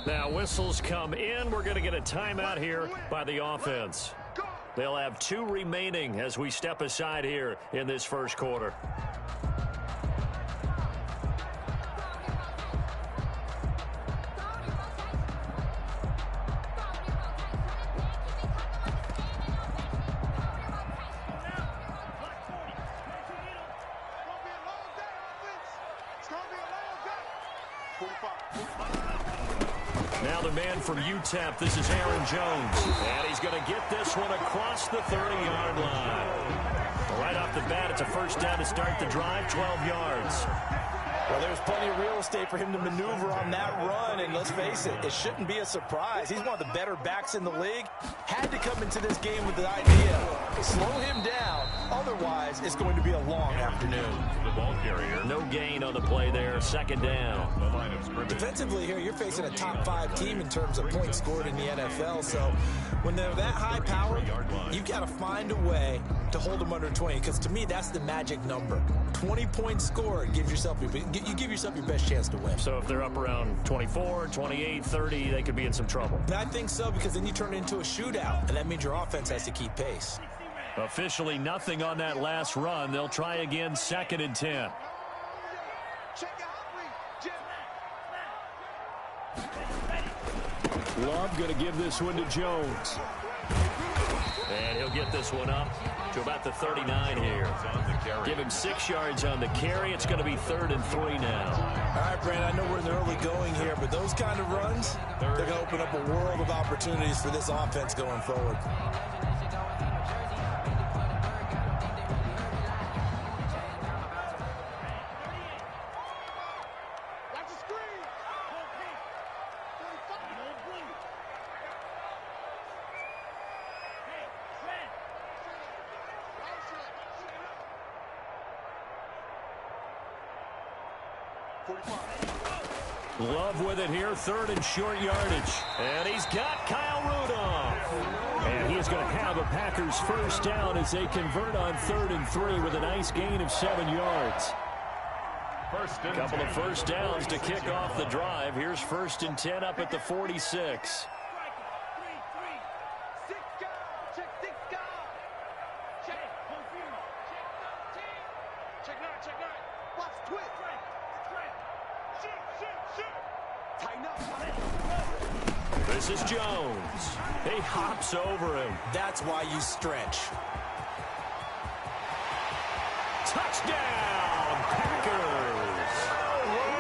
Now whistles come in. We're going to get a timeout here by the offense. They'll have 2 remaining as we step aside here in this first quarter. Now the man from UTEP, this is Aaron Jones. And he's going to get this one across the 30-yard line. Right off the bat, it's a first down to start the drive, 12 yards. Well, there's plenty of real estate for him to maneuver on that run, and let's face it, it shouldn't be a surprise. He's one of the better backs in the league. Had to come into this game with the idea to slow him down. Otherwise, it's going to be a long afternoon. The ball carrier. No gain on the play there, second down. The line of scrimmage. Defensively here, you're facing a top 5 team in terms of points scored in the NFL, so when they're that high powered, you've got to find a way to hold them under 20, because to me, that's the magic number. 20 points scored, you give yourself your best chance to win. So if they're up around 24, 28, 30, they could be in some trouble. I think so, because then you turn it into a shootout, and that means your offense has to keep pace. Officially nothing on that last run. They'll try again, 2nd and 10. Love going to give this one to Jones. And he'll get this one up to about the 39 here. Give him 6 yards on the carry. It's going to be 3rd and 3 now. All right, Brandon, I know we're in the early going here, but those kind of runs, they're going to open up a world of opportunities for this offense going forward. Love with it here, 3rd and short yardage. And he's got Kyle Rudolph. And he is going to have a Packers first down as they convert on 3rd and 3 with a nice gain of 7 yards. A couple of first downs to kick off the drive. Here's 1st and 10 up at the 46. This is Jones. He hops over him. That's why you stretch. Touchdown, Packers.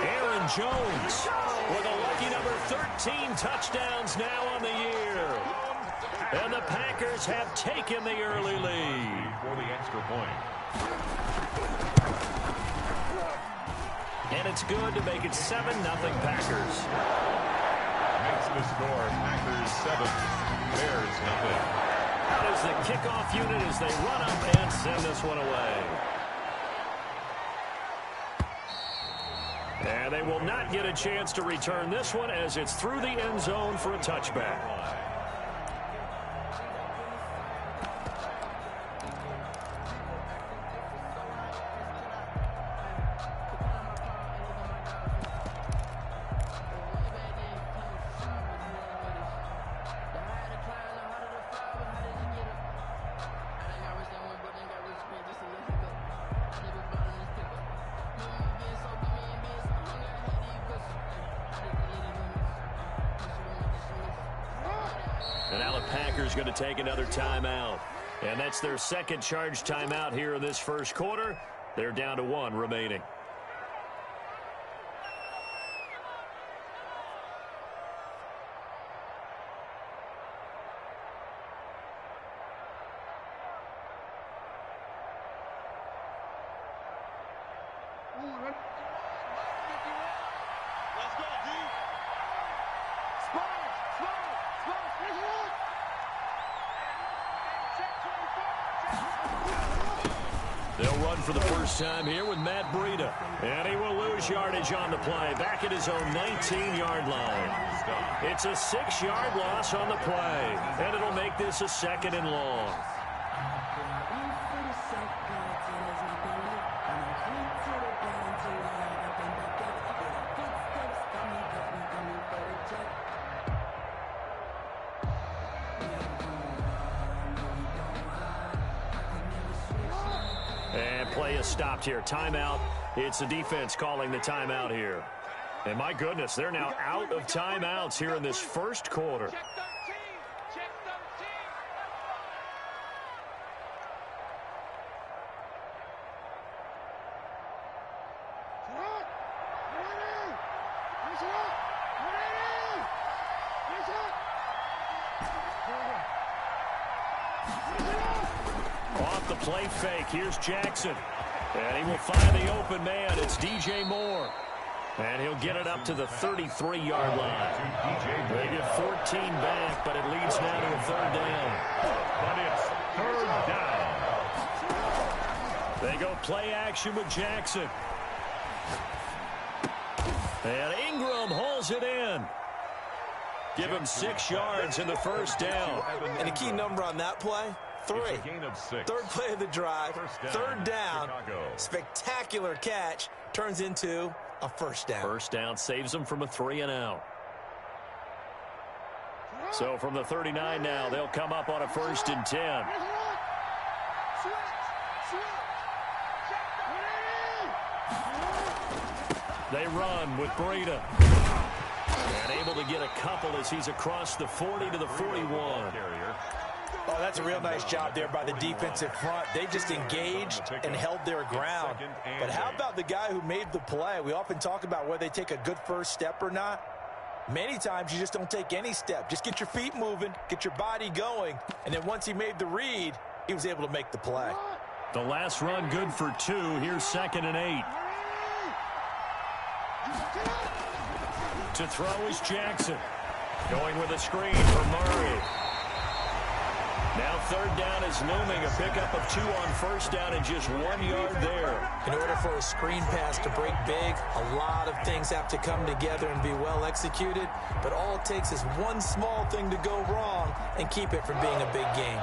Aaron Jones with a lucky number 13 touchdowns now on the year. And the Packers have taken the early lead. For the extra point. And it's good to make it 7-0 Packers. Makes the score. Packers 7, Bears nothing. Out is the kickoff unit as they run up and send this one away. And they will not get a chance to return this one as it's through the end zone for a touchback. And now the Packers going to take another timeout. And that's their second charge timeout here in this first quarter. They're down to 1 remaining. They'll run for the first time here with Matt Breida. And he will lose yardage on the play, back at his own 19-yard line. It's a 6-yard loss on the play, and it'll make this a 2nd and long. And play is stopped here. Timeout. It's the defense calling the timeout here. And my goodness, they're now out of timeouts here in this first quarter. Off the play fake, here's Jackson. And he will find the open man. It's DJ Moore. And he'll get it up to the 33-yard line. They get 14 back, but it leads now to a third down. But it's third down. They go play action with Jackson. And Ingram hauls it in. Give him 6 yards in the first down. And a key number on that play, 3. Third play of the drive, third down. Spectacular catch turns into a first down. First down saves them from a 3-and-out. So from the 39 now, they'll come up on a 1st and 10. They run with Breida. And able to get a couple as he's across the 40 to the 41. Oh, that's a real nice job there by the defensive front. They just engaged and held their ground. But how about the guy who made the play? We often talk about whether they take a good first step or not. Many times you just don't take any step. Just get your feet moving, get your body going, and then once he made the read, he was able to make the play. The last run good for 2. Here's 2nd and 8. To throw is Jackson. Going with a screen for Murray. Now third down is looming. A pickup of 2 on first down and just 1 yard there. In order for a screen pass to break big, a lot of things have to come together and be well executed. But all it takes is one small thing to go wrong and keep it from being a big game.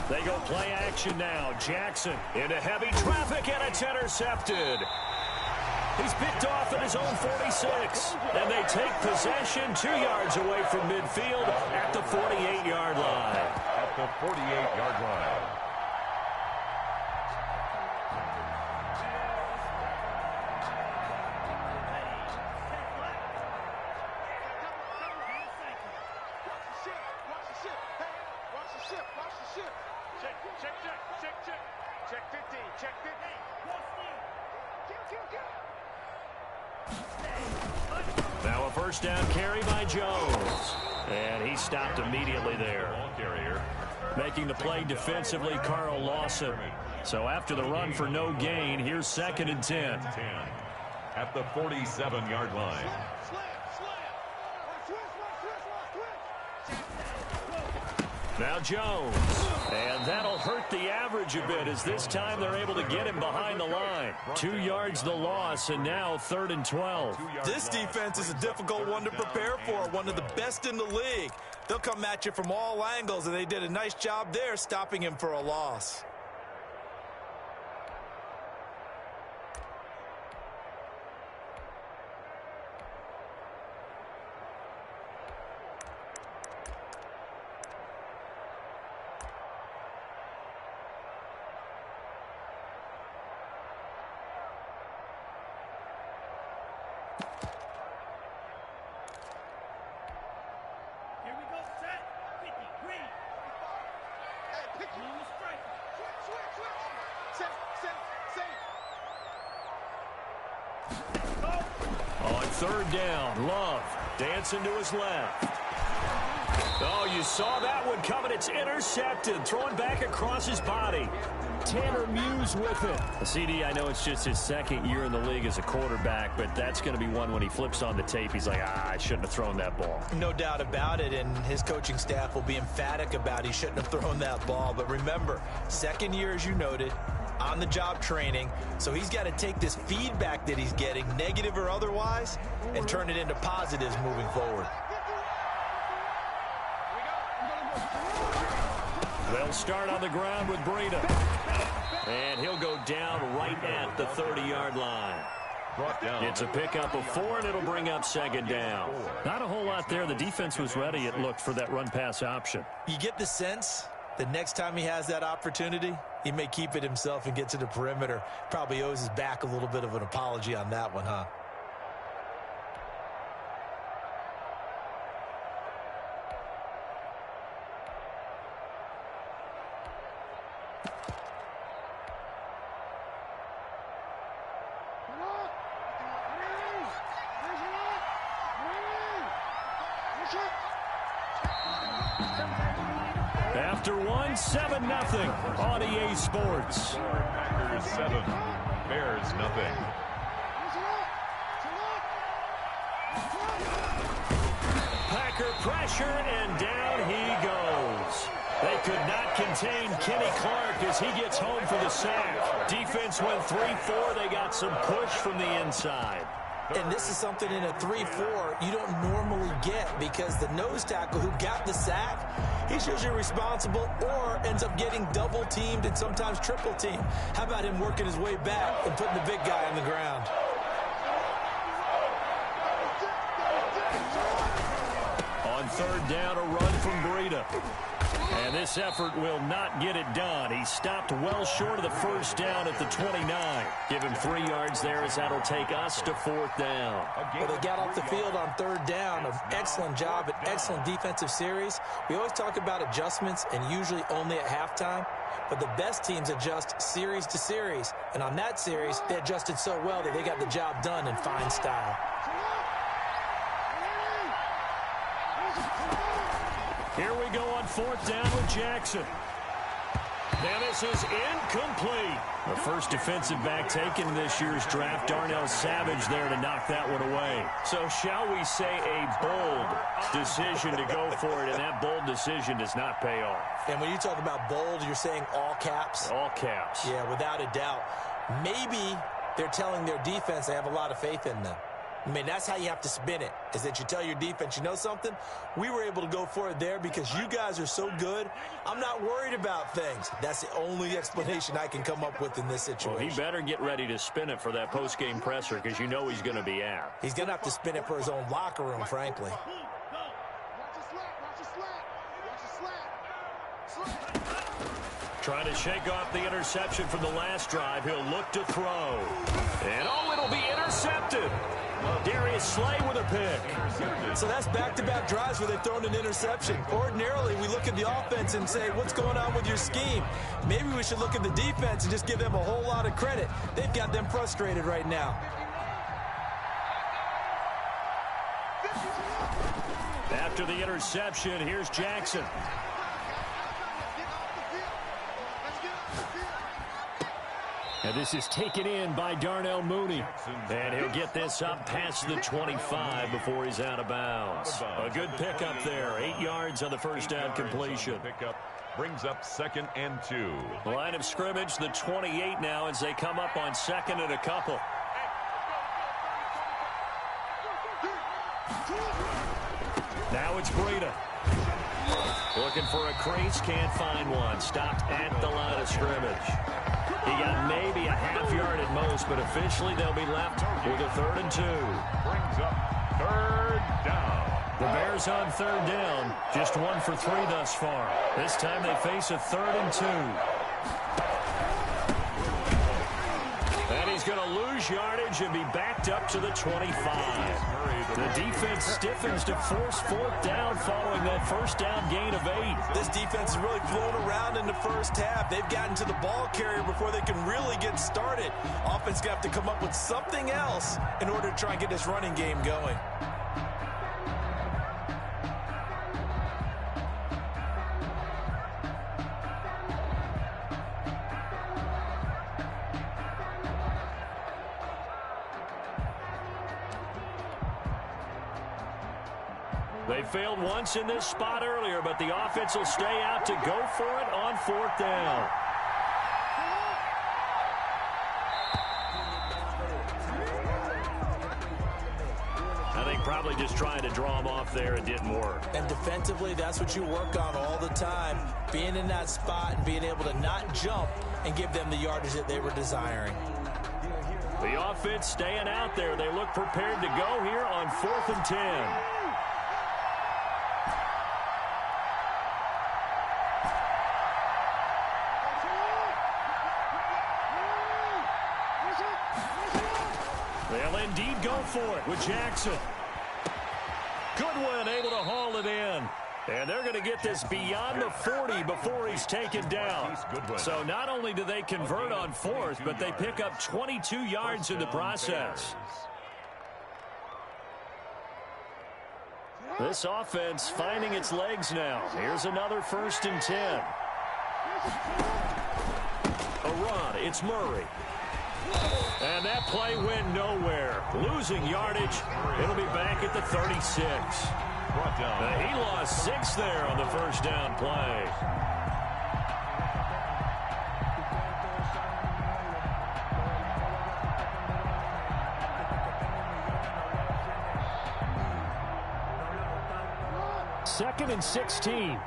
They go play action now. Jackson into heavy traffic, and it's intercepted. He's picked off at his own 46. And they take possession 2 yards away from midfield at the 48-yard line. At the 48-yard line. Now a first down carry by Jones. And he stopped immediately there. Making the play defensively, Carl Lawson. So after the run for no gain, here's 2nd and 10. At the 47-yard line. Now Jones. And that'll hurt the average a bit as this time they're able to get him behind the line. 2 yards the loss, and now 3rd and 12. This defense is a difficult one to prepare for, one of the best in the league. They'll come at you from all angles, and they did a nice job there stopping him for a loss. On 3rd down, Love dancing to his left. Oh, you saw that one coming. It's intercepted, throwing back across his body. Tanner Muse with it. CD, I know it's just his 2nd year in the league as a quarterback, but that's going to be one when he flips on the tape. He's like, I shouldn't have thrown that ball. No doubt about it, and his coaching staff will be emphatic about he shouldn't have thrown that ball. But remember, 2nd year, as you noted, on-the-job training, so he's got to take this feedback that he's getting, negative or otherwise, and turn it into positives moving forward. They'll start on the ground with Breida. And he'll go down right at the 30-yard line. Brought down. It's a pickup of 4, and it'll bring up second down. Not a whole lot there. The defense was ready, it looked, for that run-pass option. You get the sense the next time he has that opportunity, he may keep it himself and get to the perimeter. Probably owes his back a little bit of an apology on that one, huh? After one, 7-0 on EA Sports. Packers 7, Bears nothing. Packer pressure, and down he goes. They could not contain Kenny Clark as he gets home for the sack. Defense went 3-4. They got some push from the inside. And this is something in a 3-4 you don't normally get, because the nose tackle who got the sack, he's usually responsible or ends up getting double teamed and sometimes triple teamed. How about him working his way back and putting the big guy on the ground? On third down, a run from Breida. And this effort will not get it done. He stopped well short of the first down at the 29. Give him 3 yards there, as that'll take us to fourth down. Well, they got off the field on third down. An excellent job, an excellent defensive series. We always talk about adjustments, and usually only at halftime. But the best teams adjust series to series. And on that series, they adjusted so well that they got the job done in fine style. Here we go on fourth down with Jackson. And this is incomplete. The first defensive back taken in this year's draft, Darnell Savage, there to knock that one away. So shall we say a bold decision to go for it, and that bold decision does not pay off. And when you talk about bold, you're saying all caps? All caps. Yeah, without a doubt. Maybe they're telling their defense they have a lot of faith in them. I mean, that's how you have to spin it, is that you tell your defense, you know something? We were able to go for it there because you guys are so good. I'm not worried about things. That's the only explanation I can come up with in this situation. Well, he better get ready to spin it for that post-game presser, because you know he's going to be out. He's going to have to spin it for his own locker room, frankly. Trying to shake off the interception from the last drive. He'll look to throw. And, oh, it'll be intercepted. Darius Slay with a pick. So that's back-to-back drives where they've thrown an interception. Ordinarily, we look at the offense and say, what's going on with your scheme? Maybe we should look at the defense and just give them a whole lot of credit. They've got them frustrated right now. After the interception, here's Jackson. And this is taken in by Darnell Mooney. And he'll get this up past the 25 before he's out of bounds. A good pickup there. 8 yards on the first down completion. Pickup brings up 2nd and 2. Line of scrimmage, the 28 now, as they come up on 2nd and a couple. Now it's Breida. Looking for a crease, can't find one. Stopped at the line of scrimmage. He got maybe a half yard at most, but officially they'll be left with a 3rd and 2. Brings up 3rd down. The Bears on 3rd down, just 1 for 3 thus far. This time they face a 3rd and 2. And he's going to lose yardage and be backed up to the 25. The defense stiffens to force 4th down following that first down gain of 8. This defense has really flown around in the first half. They've gotten to the ball carrier before they can really get started. Offense going to have to come up with something else in order to try and get this running game going. They failed once in this spot earlier, but the offense will stay out to go for it on 4th down. I think probably really just trying to draw him off there. It didn't work. And defensively, that's what you work on all the time. Being in that spot and being able to not jump and give them the yardage that they were desiring. The offense staying out there. They look prepared to go here on 4th and 10. They'll indeed go for it with Jackson. Goodwin able to haul it in. And they're going to get this beyond the 40 before he's taken down. So not only do they convert on 4th, but they pick up 22 yards in the process. This offense finding its legs now. Here's another 1st and 10. A run. It's Murray. And that play went nowhere. Losing yardage. It'll be back at the 36. He lost 6 there on the first down play. Second and 16.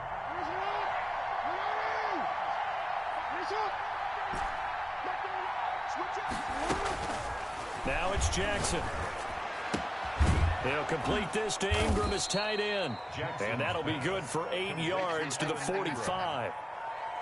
Now it's Jackson. He'll complete this to Ingram as tight end. And that'll be good for 8 yards to the 45.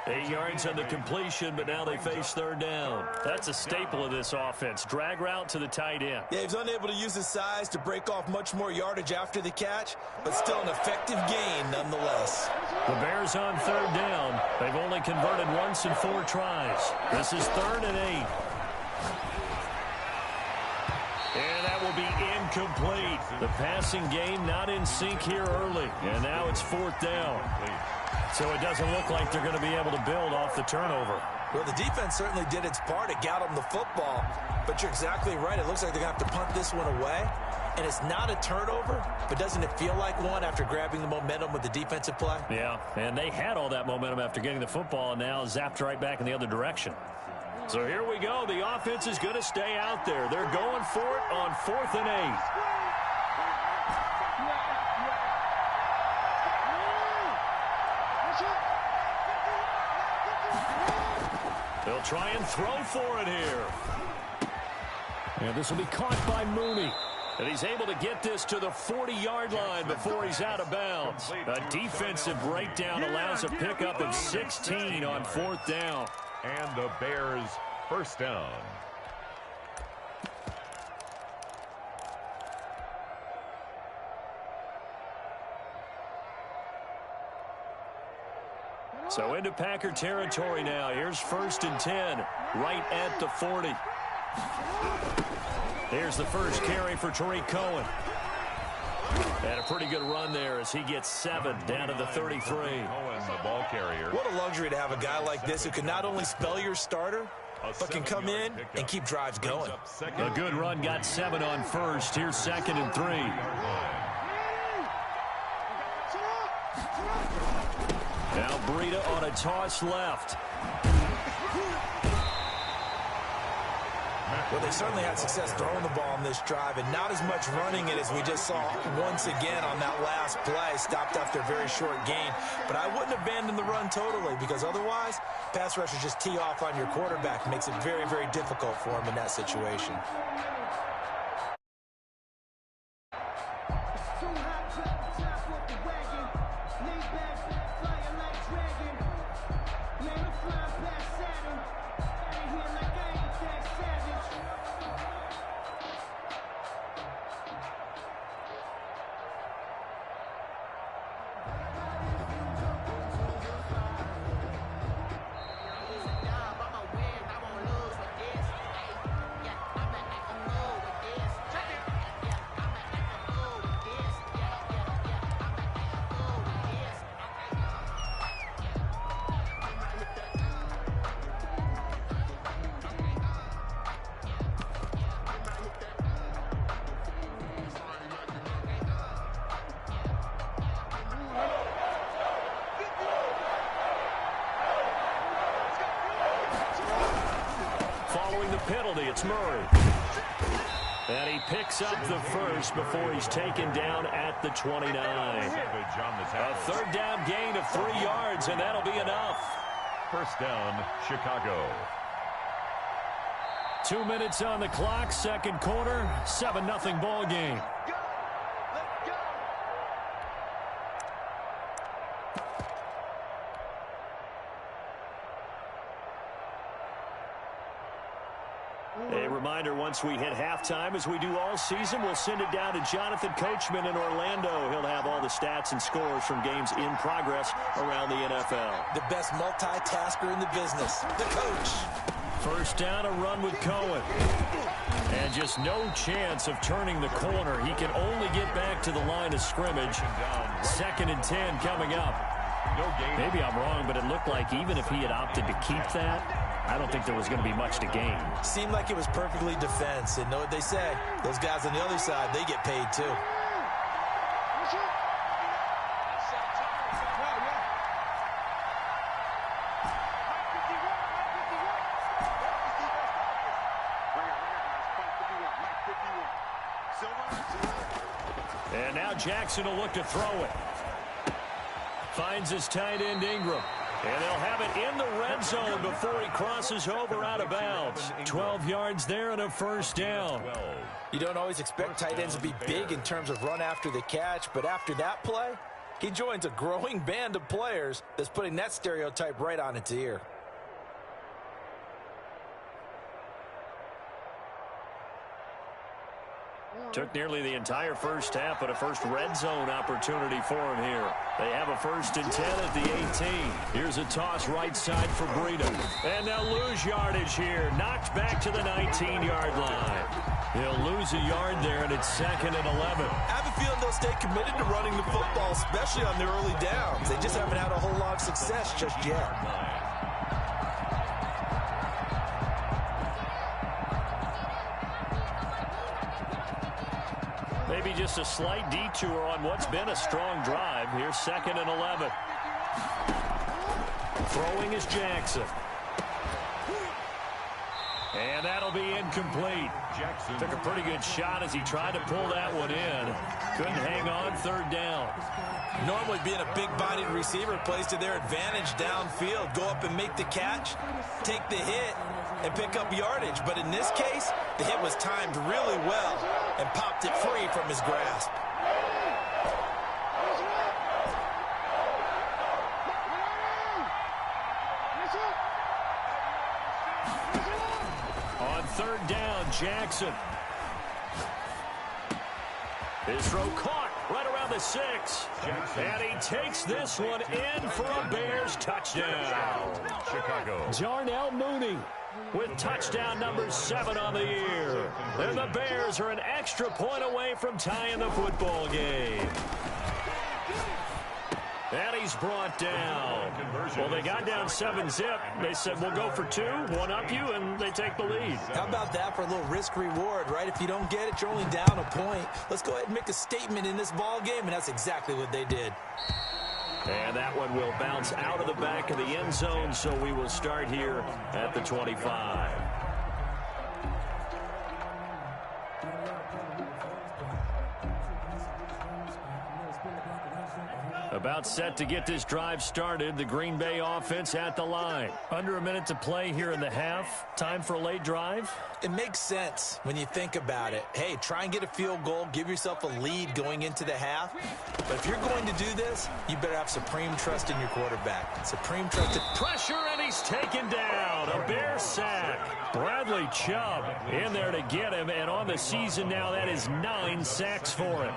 8 yards on the completion, but now they face 3rd down. That's a staple of this offense. Drag route to the tight end. Yeah, he's unable to use his size to break off much more yardage after the catch, but still an effective gain nonetheless. The Bears on 3rd down. They've only converted once in 4 tries. This is 3rd and 8. And that will be incomplete. The passing game not in sync here early. And now it's 4th down. So it doesn't look like they're going to be able to build off the turnover. Well, the defense certainly did its part. It got them the football. But you're exactly right. It looks like they're going to have to punt this one away. And it's not a turnover, but doesn't it feel like one after grabbing the momentum with the defensive play? Yeah, and they had all that momentum after getting the football and now zapped right back in the other direction. So here we go. The offense is going to stay out there. They're going for it on 4th and 8. They'll try and throw for it here. And this will be caught by Mooney. And he's able to get this to the 40-yard line before he's out of bounds. A defensive breakdown allows a pickup of 16 on 4th down. And the Bears' 1st down. So into Packer territory now. Here's 1st and 10, right at the 40. Here's the first carry for Tariq Cohen. And a pretty good run there as he gets 7 down to the 33. Cohen, the ball carrier. What a luxury to have a guy like this who can not only spell your starter, but can come in and keep drives going. A good run, got 7 on 1st. Here's 2nd and 3. Now Breida on a toss left. Well, they certainly had success throwing the ball on this drive, and not as much running it as we just saw once again on that last play. Stopped after a very short gain. But I wouldn't abandon the run totally, because otherwise, pass rushers just tee off on your quarterback. Makes it very, very difficult for him in that situation. Following the penalty, it's Murray. And he picks up the first before he's taken down at the 29. A third down gain of 3 yards, and that'll be enough. First down, Chicago. 2 minutes on the clock, second quarter, 7-0 ball game. A reminder, once we hit halftime, as we do all season, we'll send it down to Jonathan Coachman in Orlando. He'll have all the stats and scores from games in progress around the NFL. The best multitasker in the business, the coach. First down, a run with Cohen. And just no chance of turning the corner. He can only get back to the line of scrimmage. 2nd and 10 coming up. Maybe I'm wrong, but it looked like even if he had opted to keep that, I don't think there was going to be much to gain. Seemed like it was perfectly defense. And know what they say? Those guys on the other side, they get paid too. And now Jackson will look to throw it. Finds his tight end Ingram. And they'll have it in the red zone before he crosses over out of bounds. 12 yards there and a first down. You don't always expect tight ends to be big in terms of run after the catch, but after that play, he joins a growing band of players that's putting that stereotype right on its ear. Took nearly the entire first half, but a first red zone opportunity for him here. They have a 1st and 10 at the 18. Here's a toss right side for Breida. And they'll lose yardage here. Knocked back to the 19-yard line. He'll lose a yard there, and it's 2nd and 11. I have a feeling they'll stay committed to running the football, especially on the early downs. They just haven't had a whole lot of success just yet. Maybe just a slight detour on what's been a strong drive. Here's 2nd and 11. Throwing is Jackson. And that'll be incomplete. Jackson took a pretty good shot as he tried to pull that one in. Couldn't hang on, 3rd down. Normally being a big-bodied receiver plays to their advantage downfield. Go up and make the catch, take the hit, and pick up yardage. But in this case, the hit was timed really well and popped it free from his grasp. On 3rd down, Jackson. His throw caught right around the 6. And he takes this one in for a Bears touchdown. Chicago. Darnell Mooney with touchdown number 7 on the year. And the Bears are an extra point away from tying the football game. And he's brought down. Well, they got down 7-zip. They said, we'll go for 2, one up you, and they take the lead. How about that for a little risk-reward, right? If you don't get it, you're only down a point. Let's go ahead and make a statement in this ball game, and that's exactly what they did. And that one will bounce out of the back of the end zone, so we will start here at the 25. About set to get this drive started. The Green Bay offense at the line. Under a minute to play here in the half. Time for a late drive. It makes sense when you think about it. Hey, try and get a field goal. Give yourself a lead going into the half. But if you're going to do this, you better have supreme trust in your quarterback. Supreme trust. Pressure, and he's taken down. A Bear sack. Bradley Chubb in there to get him. And on the season now, that is 9 sacks for him.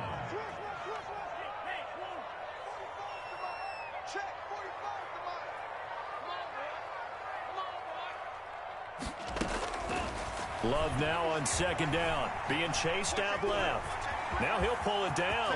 Love now on 2nd down. Being chased out left. Now he'll pull it down.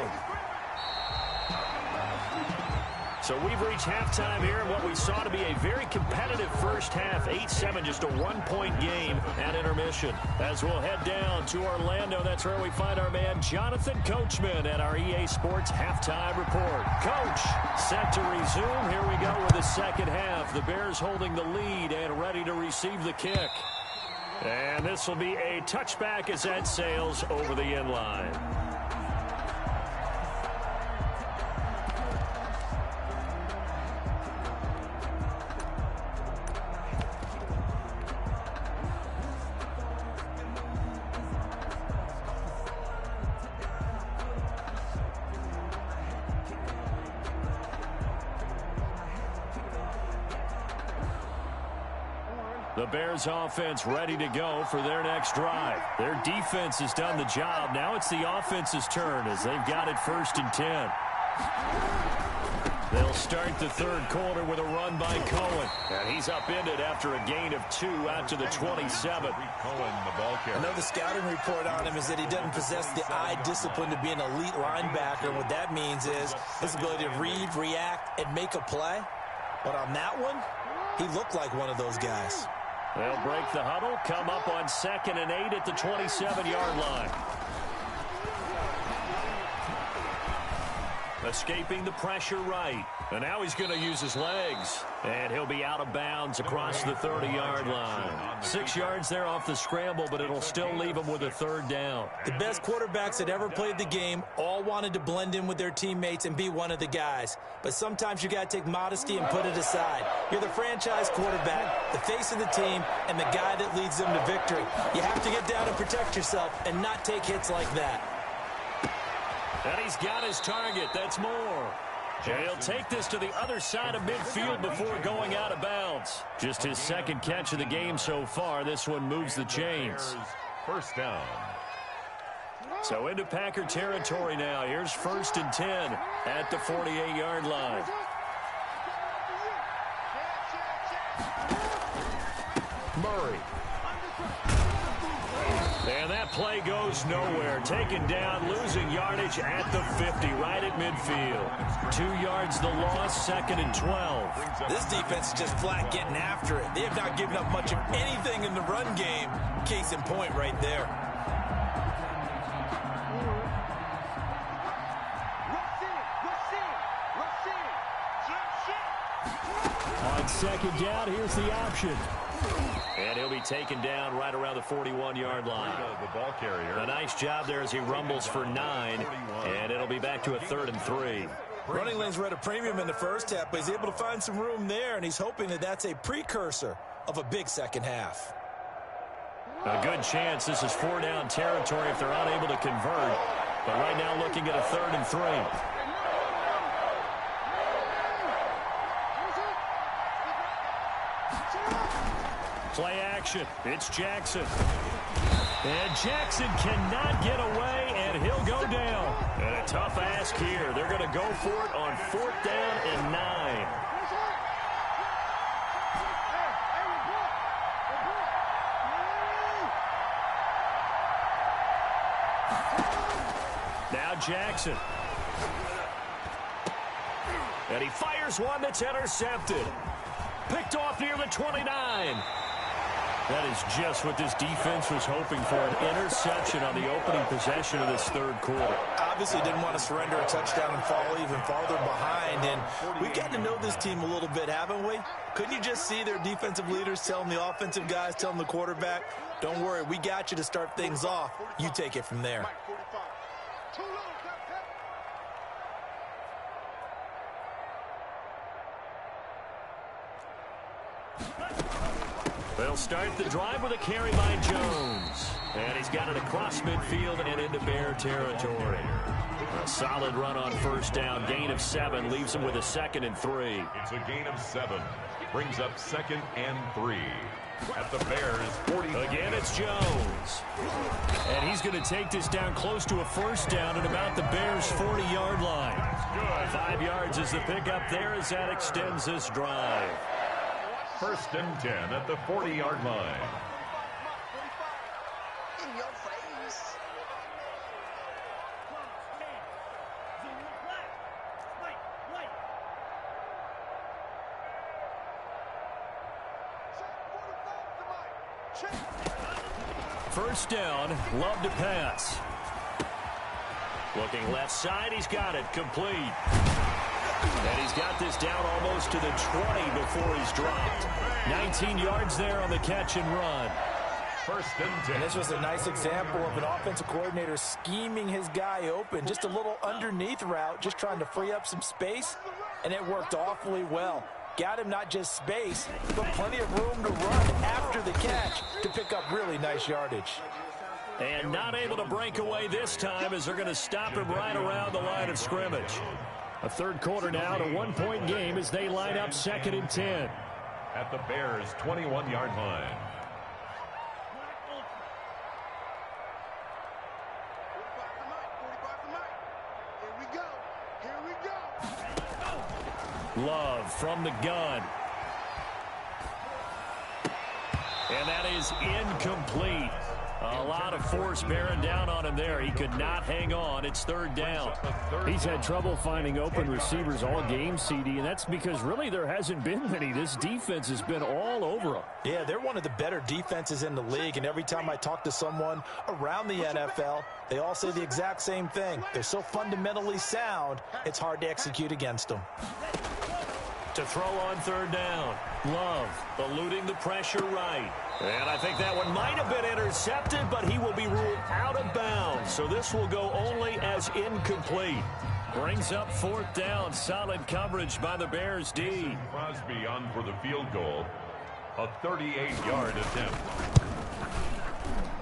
So we've reached halftime here in what we saw to be a very competitive first half. 8-7, just a 1-point game at intermission. As we'll head down to Orlando, that's where we find our man Jonathan Coachman at our EA Sports Halftime Report. Coach, set to resume. Here we go with the second half. The Bears holding the lead and ready to receive the kick. And this will be a touchback as that sails over the end line. The Bears offense ready to go for their next drive. Their defense has done the job. Now it's the offense's turn as they've got it 1st and 10. They'll start the third quarter with a run by Cohen. And he's upended after a gain of 2 out to the 27. I know the scouting report on him is that he doesn't possess the eye discipline to be an elite linebacker. And what that means is his ability to read, react, and make a play. But on that one, he looked like one of those guys. They'll break the huddle, come up on 2nd and 8 at the 27-yard line. Escaping the pressure right. And now he's going to use his legs. And he'll be out of bounds across the 30-yard line. 6 yards there off the scramble, but it'll still leave him with a 3rd down. The best quarterbacks that ever played the game all wanted to blend in with their teammates and be one of the guys. But sometimes you got to take modesty and put it aside. You're the franchise quarterback, the face of the team, and the guy that leads them to victory. You have to get down and protect yourself and not take hits like that. And he's got his target. That's more. And he'll take this to the other side of midfield before going out of bounds. Just his 2nd catch of the game so far. This one moves the chains. 1st down. So into Packer territory now. Here's 1st and 10 at the 48-yard line. Murray. And that play goes nowhere. Taken down, losing yardage at the 50, right at midfield. 2 yards the loss, 2nd and 12. This defense is just flat getting after it. They have not given up much of anything in the run game. Case in point right there. On 2nd down, here's the option. And he'll be taken down right around the 41-yard line. The ball carrier. A nice job there as he rumbles for 9. And it'll be back to a 3rd and 3. Running lanes were at a premium in the first half, but he's able to find some room there, and he's hoping that that's a precursor of a big second half. A good chance this is 4-down territory if they're unable to convert. But right now looking at a 3rd and 3. Play action. It's Jackson. And Jackson cannot get away, and he'll go down. And a tough ask here. They're going to go for it on 4th down and 9. Now Jackson. And he fires one that's intercepted. Picked off near the 29. That is just what this defense was hoping for, an interception on the opening possession of this 3rd quarter. Obviously didn't want to surrender a touchdown and fall even farther behind, and we've gotten to know this team a little bit, haven't we? Couldn't you just see their defensive leaders telling the offensive guys, telling the quarterback, don't worry, we got you to start things off. You take it from there. They'll start the drive with a carry by Jones. And he's got it across midfield and into Bear territory. A solid run on 1st down. Gain of 7 leaves him with a 2nd and 3. It's a gain of 7. Brings up 2nd and 3. At the Bears 40. Again, it's Jones. And he's going to take this down close to a 1st down at about the Bears' 40-yard line. 5 yards is the pickup there as that extends this drive. 1st and 10 at the 40-yard line. In your face. First down, Love to pass. Looking left side, he's got it, complete. And he's got this down almost to the 20 before he's dropped. 19 yards there on the catch and run. First and 10. And this was a nice example of an offensive coordinator scheming his guy open. Just a little underneath route, just trying to free up some space, and it worked awfully well. Got him not just space, but plenty of room to run after the catch to pick up really nice yardage. And not able to break away this time as they're going to stop him right around the line of scrimmage. A third quarter now, a one-point game as they line up 2nd and 10. At the Bears' 21-yard line. Love from the gun. And that is incomplete. A lot of force bearing down on him there. He could not hang on. It's 3rd down. He's had trouble finding open receivers all game, CD, and that's because really there hasn't been many. This defense has been all over him. Yeah, they're one of the better defenses in the league, and every time I talk to someone around the NFL, they all say the exact same thing. They're so fundamentally sound, it's hard to execute against them. To throw on 3rd down. Love eluding the pressure right. And I think that one might have been intercepted, but he will be ruled out of bounds. So this will go only as incomplete. Brings up 4th down. Solid coverage by the Bears D. Crosby on for the field goal. A 38-yard attempt.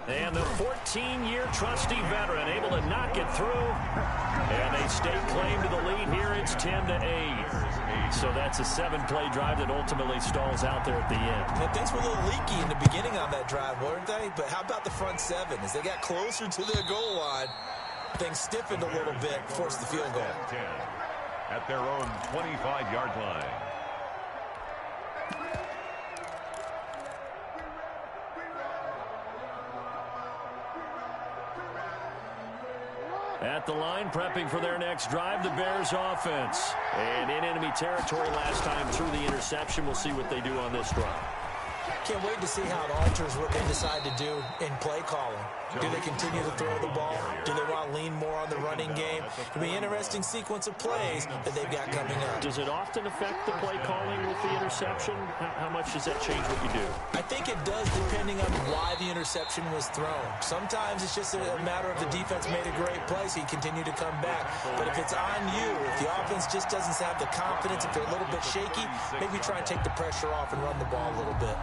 And the 14-year trusty veteran able to knock it through. And they stake claim to the lead here. It's 10-8. So that's a 7-play drive that ultimately stalls out there at the end. And things were a little leaky in the beginning on that drive, weren't they? But how about the front 7? As they got closer to their goal line, things stiffened a little bit, forced the field goal. 10 at their own 25-yard line. At the line, prepping for their next drive, the Bears offense. And in enemy territory last time through the interception. We'll see what they do on this drive. Can't wait to see how it alters what they decide to do in play calling. Do they continue to throw the ball? Do they want to lean more on the running game? It'll be an interesting sequence of plays that they've got coming up. Does it often affect the play calling with the interception? How much does that change what you do? I think it does, depending on why the interception was thrown. Sometimes it's just a matter of the defense made a great play, so you continue to come back. But if it's on you, if the offense just doesn't have the confidence, if they're a little bit shaky, maybe try and take the pressure off and run the ball a little bit.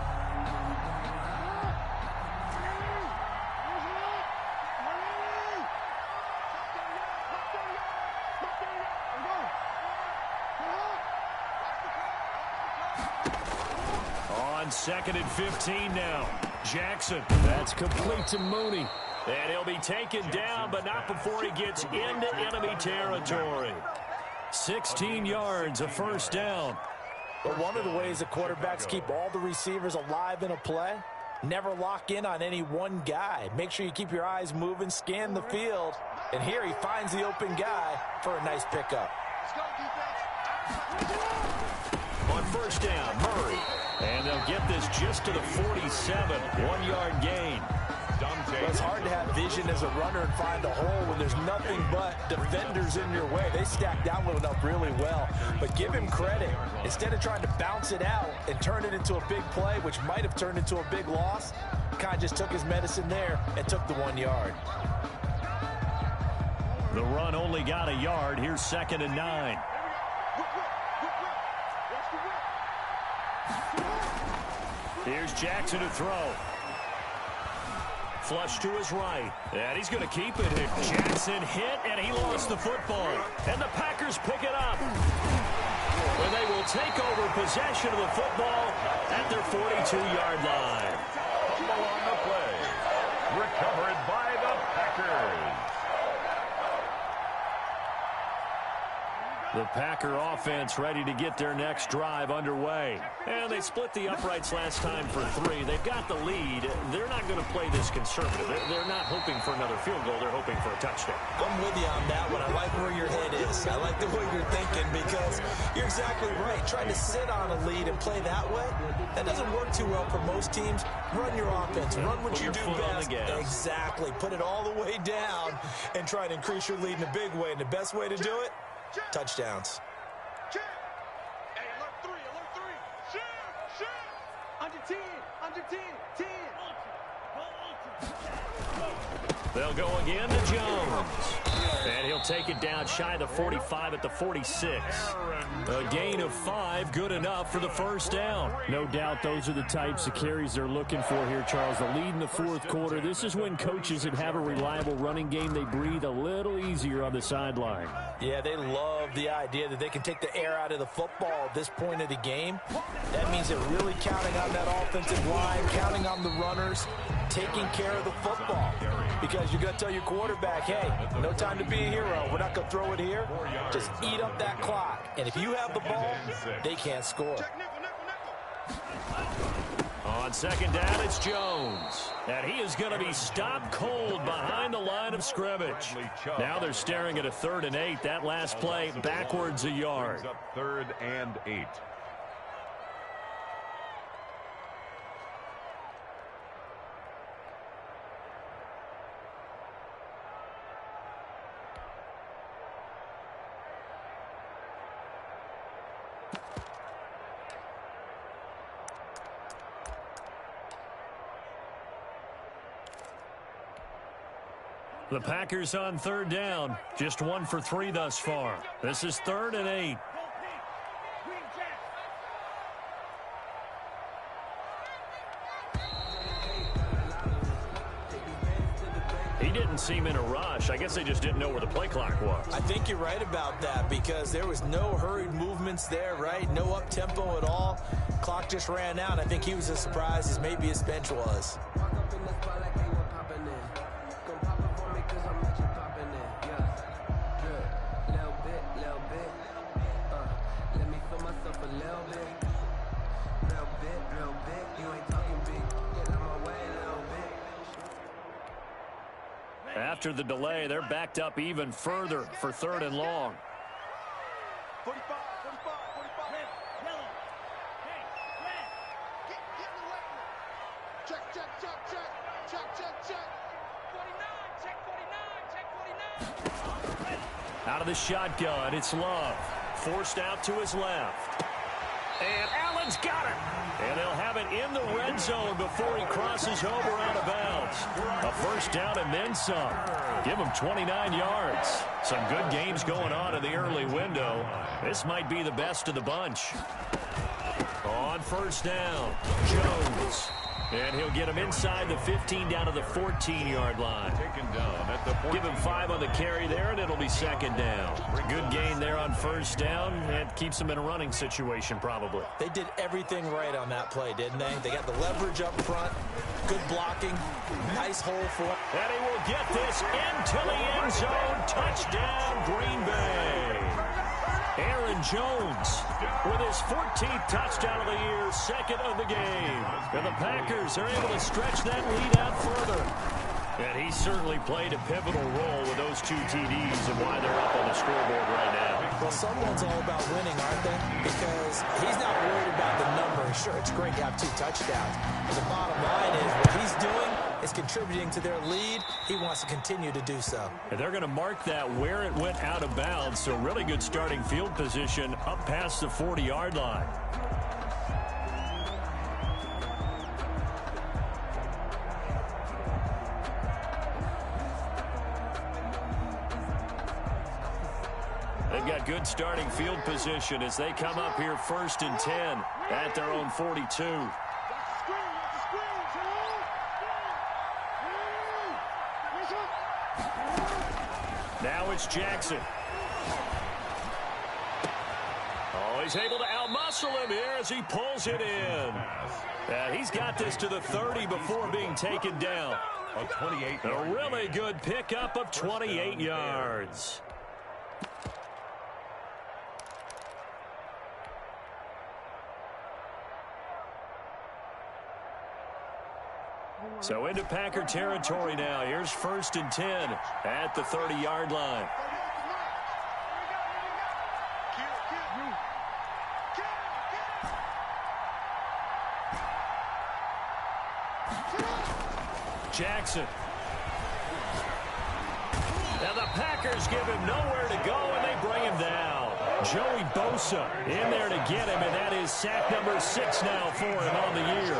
On 2nd and 15 now. Jackson. That's complete to Mooney. And he'll be taken down, but not before he gets into enemy territory. 16 yards, a 1st down. But one of the ways that quarterbacks keep all the receivers alive in a play, never lock in on any one guy. Make sure you keep your eyes moving, scan the field. And here he finds the open guy for a nice pickup. On 1st down, Murray. And they'll get this just to the 47. 1-yard gain. It's hard to have vision as a runner and find a hole when there's nothing but defenders in your way. They stacked that one up really well. But give him credit. Instead of trying to bounce it out and turn it into a big play, which might have turned into a big loss, kind of just took his medicine there and took the 1 yard. The run only got a yard. Here's 2nd and 9. Here's Jackson to throw. Flush to his right. And he's going to keep it. Jackson hit, and he lost the football. And the Packers pick it up. And they will take over possession of the football at their 42-yard line. Fumble on the play. Recovered by the Packers. The Packer offense ready to get their next drive underway. And they split the uprights last time for 3. They've got the lead. They're not going to play this conservative. They're not hoping for another field goal. They're hoping for a touchdown. I'm with you on that one. I like where your head is. I like the way you're thinking because you're exactly right. Trying to sit on a lead and play that way, that doesn't work too well for most teams. Run your offense. Run what you do best. Exactly. Put it all the way down and try to increase your lead in a big way. And the best way to do it, touchdowns. Hey, alert 3. Shoot. Under 10. They'll go again to Jones. And he'll take it down shy of the 45 at the 46. A gain of 5, good enough for the first down. No doubt those are the types of carries they're looking for here, Charles. The lead in the fourth quarter. This is when coaches that have a reliable running game, they breathe a little easier on the sideline. Yeah, they love the idea that they can take the air out of the football at this point of the game. That means they're really counting on that offensive line, counting on the runners, taking care of the football. Because you're going to tell your quarterback, hey, no time to be a hero. We're not going to throw it here. Just eat up that clock. And if you have the ball, they can't score. On second down, it's Jones. And he is going to be stopped cold behind the line of scrimmage. Now they're staring at a 3rd and 8. That last play backwards a yard. 3rd and 8. The Packers on 3rd down. Just 1 for 3 thus far. This is 3rd and 8. He didn't seem in a rush. I guess they just didn't know where the play clock was. I think you're right about that because there was no hurried movements there, right? No up-tempo at all. Clock just ran out. I think he was as surprised as maybe his bench was. After the delay, they're backed up even further for 3rd and long. 45, 45, 45. Red, yellow. Hey, red. Get in the way. Check, check, check, check. Check, check, check. 49, check 49, check 49. Out of the shotgun, it's Love. Forced out to his left. And Allen's got it. And they'll have it in the red zone before he crosses over out of bounds. A first down and then some. Give him 29 yards. Some good games going on in the early window. This might be the best of the bunch. On first down, Jones. And he'll get him inside the 15 down to the 14-yard line. Taken down at the 14. Give him 5 on the carry there, and it'll be 2nd down. Good gain there on first down. It keeps him in a running situation, probably. They did everything right on that play, didn't they? They got the leverage up front, good blocking, nice hole for it. And he will get this into the end zone. Touchdown, Green Bay. Aaron Jones with his 14th touchdown of the year, 2nd of the game. And the Packers are able to stretch that lead out further. And he certainly played a pivotal role with those 2 TDs and why they're up on the scoreboard right now. Well, someone's all about winning, aren't they? Because he's not worried about the number. Sure, it's great to have 2 touchdowns. But the bottom line is what he's doing is contributing to their lead. He wants to continue to do so. And they're going to mark that where it went out of bounds. So really good starting field position up past the 40-yard line. They've got good starting field position as they come up here 1st and 10 at their own 42. Now it's Jackson. Oh, he's able to outmuscle him here as he pulls it in. He's got this to the 30 before being taken down. A 28. A really good pickup of 28 yards. So into Packer territory now. Here's 1st and 10 at the 30-yard line. Jackson. Now the Packers give him nowhere to go, and they bring him down. Joey Bosa in there to get him, and that is sack number 6 now for him on the year.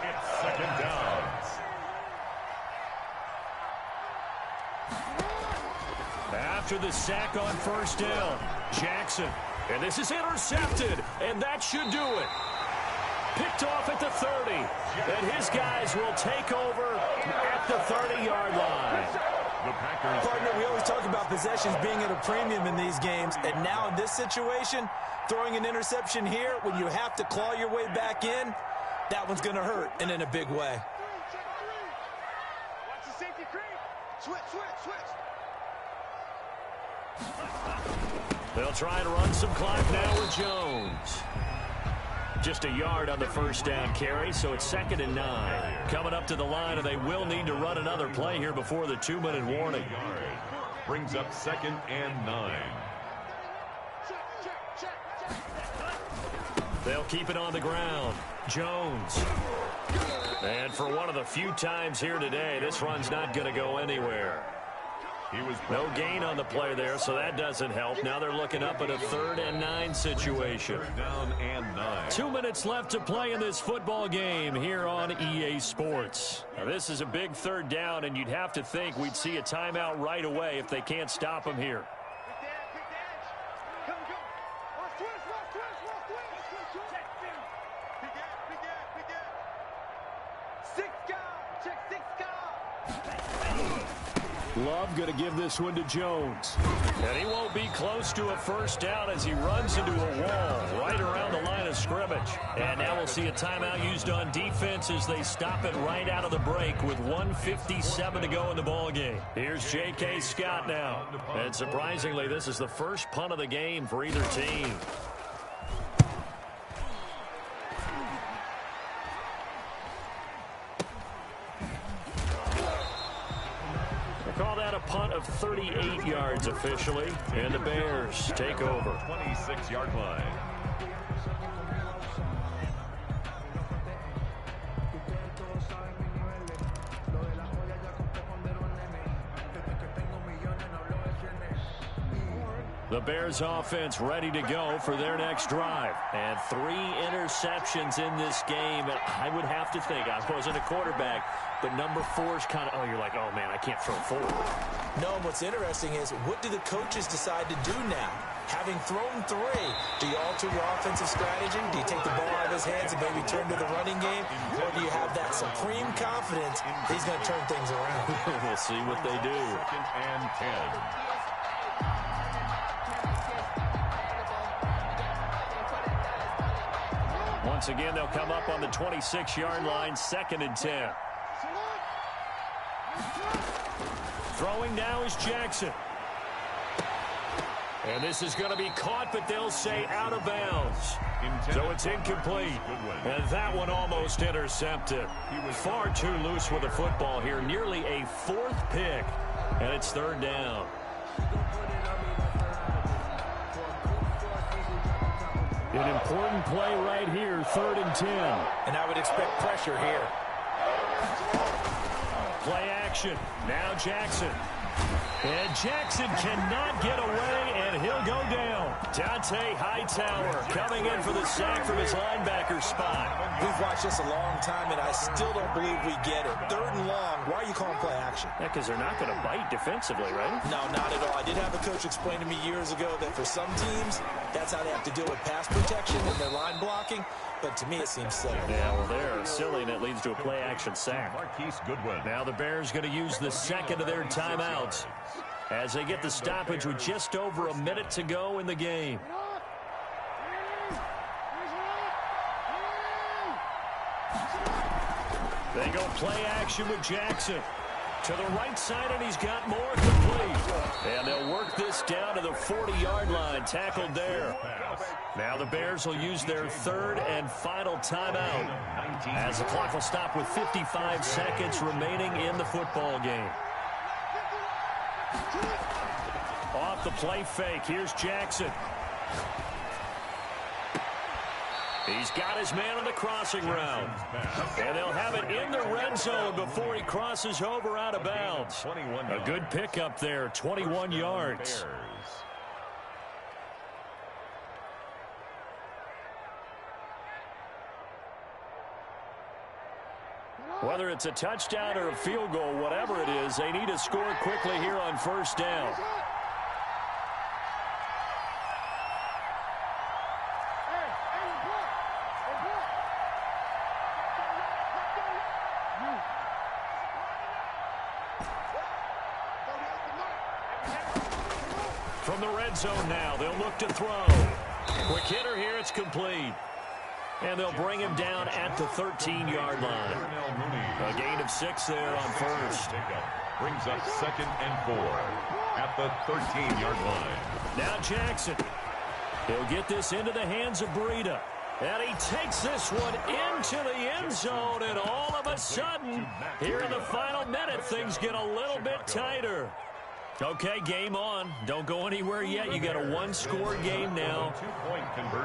It's 2nd down. after the sack on first down. Jackson. And this is intercepted. And that should do it. Picked off at the 30. And his guys will take over at the 30-yard line. Partner, we always talk about possessions being at a premium in these games. And now in this situation, throwing an interception here when you have to claw your way back in, that one's going to hurt, and in a big way. Watch the safety creep. Switch. They'll try to run some clock now with Jones. Just a yard on the first down carry, so it's 2nd and 9. Coming up to the line, and they will need to run another play here before the 2-minute warning. Brings up 2nd and 9. They'll keep it on the ground. Jones. And for one of the few times here today, this run's not going to go anywhere. No gain on the play there, so that doesn't help. Now they're looking up at a 3rd and 9 situation. 3rd down and 9. 2 minutes left to play in this football game here on EA Sports. Now this is a big 3rd down, and you'd have to think we'd see a timeout right away if they can't stop them here. Love going to give this one to Jones. And he won't be close to a first down as he runs into a wall right around the line of scrimmage. And now we'll see a timeout used on defense as they stop it right out of the break with 1:57 to go in the ball game. Here's J.K. Scott now. And surprisingly, this is the first punt of the game for either team. Call that a punt of 38 yards officially, and the Bears take over. 26-yard line. The Bears offense ready to go for their next drive. And 3 interceptions in this game. And I would have to think, I wasn't a quarterback, but number 4 is kind of, you're like, oh, man, I can't throw forward. No, and what's interesting is, what do the coaches decide to do now? Having thrown 3, do you alter your offensive strategy? Do you take the ball out of his hands and maybe turn to the running game? Or do you have that supreme confidence he's going to turn things around? We'll see what they do. 2nd and 10. Once again, they'll come up on the 26-yard line, 2nd and 10. Throwing now is Jackson. And this is going to be caught, but they'll say out of bounds. So it's incomplete. And that one almost intercepted. Far too loose with the football here. Nearly a 4th pick. And it's 3rd down. An important play right here, 3rd and 10. And I would expect pressure here. Play action. Now Jackson. And Jackson cannot get away, and he'll go down. Dante Hightower coming in for the sack from his linebacker spot. We've watched this a long time, and I still don't believe we get it. 3rd and long. Why are you calling play action? Yeah, because they're not going to bite defensively, right? No, not at all. I did have a coach explain to me years ago that for some teams, that's how they have to deal with pass protection and their line blocking. But to me, it seems silly. Yeah, well, they're silly, and it leads to a play-action sack. Marquise Goodwin. Now the Bears going to use the 2nd of their timeouts as they get the stoppage with just over a minute to go in the game. They go play action with Jackson. To the right side, and he's got more complete. And they'll work this down to the 40-yard line. Tackled there. Now the Bears will use their 3rd and final timeout as the clock will stop with 55 seconds remaining in the football game. Off the play fake. Here's Jackson. He's got his man on the crossing route. And they'll have it in the red zone before he crosses over out of bounds. A good pickup there, 21 yards. Whether it's a touchdown or a field goal, whatever it is, they need to score quickly here on 1st down. From the red zone now, they'll look to throw. Quick hitter here, it's complete. And they'll bring him down at the 13-yard line. A gain of 6 there on first. Brings up 2nd and 4 at the 13-yard line. Now Jackson. He'll get this into the hands of Breida. And he takes this one into the end zone. And all of a sudden, here in the final minute, things get a little bit tighter. Okay, game on. Don't go anywhere yet. You got a one-score game now.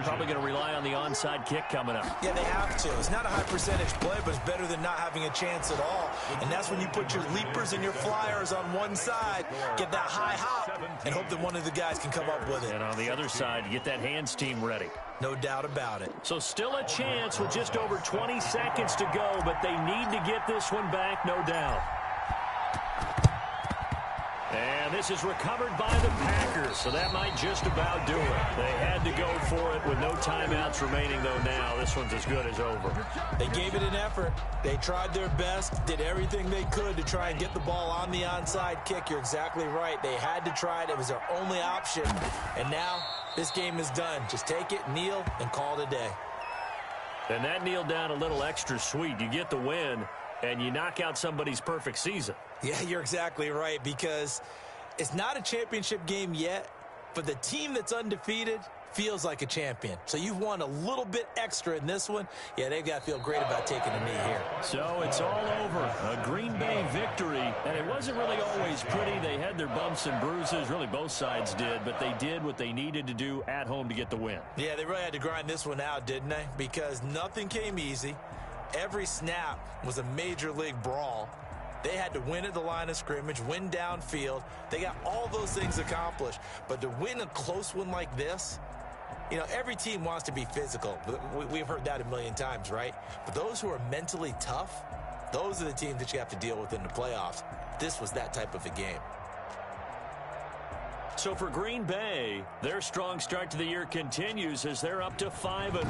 Probably going to rely on the onside kick coming up. Yeah, they have to. It's not a high-percentage play, but it's better than not having a chance at all. And that's when you put your leapers and your flyers on one side, get that high hop, and hope that one of the guys can come up with it. And on the other side, get that hands team ready. No doubt about it. So still a chance with just over 20 seconds to go, but they need to get this one back, no doubt. And this is recovered by the Packers, so that might just about do it. They had to go for it with no timeouts remaining, though now. This one's as good as over. They gave it an effort. They tried their best, did everything they could to try and get the ball on the onside kick. You're exactly right. They had to try it. It was their only option. And now this game is done. Just take it, kneel, and call it a day. And that kneel down a little extra sweet. You get the win, and you knock out somebody's perfect season. Yeah, you're exactly right, because it's not a championship game yet, but the team that's undefeated feels like a champion. So you've won a little bit extra in this one. Yeah, they've got to feel great about taking a knee here. So it's all over. A Green Bay victory, and it wasn't really always pretty. They had their bumps and bruises. Really, both sides did, but they did what they needed to do at home to get the win. Yeah, they really had to grind this one out, didn't they? Because nothing came easy. Every snap was a major league brawl. They had to win at the line of scrimmage, win downfield. They got all those things accomplished. But to win a close one like this, you know, every team wants to be physical. We've heard that a million times, right? But those who are mentally tough, those are the teams that you have to deal with in the playoffs. This was that type of a game. So for Green Bay, their strong start to the year continues as they're up to 5-1.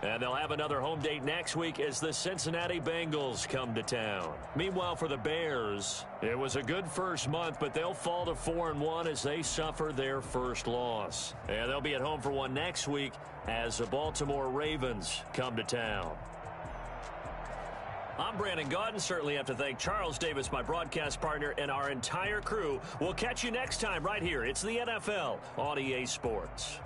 And they'll have another home date next week as the Cincinnati Bengals come to town. Meanwhile, for the Bears, it was a good first month, but they'll fall to 4-1 as they suffer their first loss. And they'll be at home for one next week as the Baltimore Ravens come to town. I'm Brandon Gaudin. Certainly have to thank Charles Davis, my broadcast partner, and our entire crew. We'll catch you next time right here. It's the NFL on EA Sports.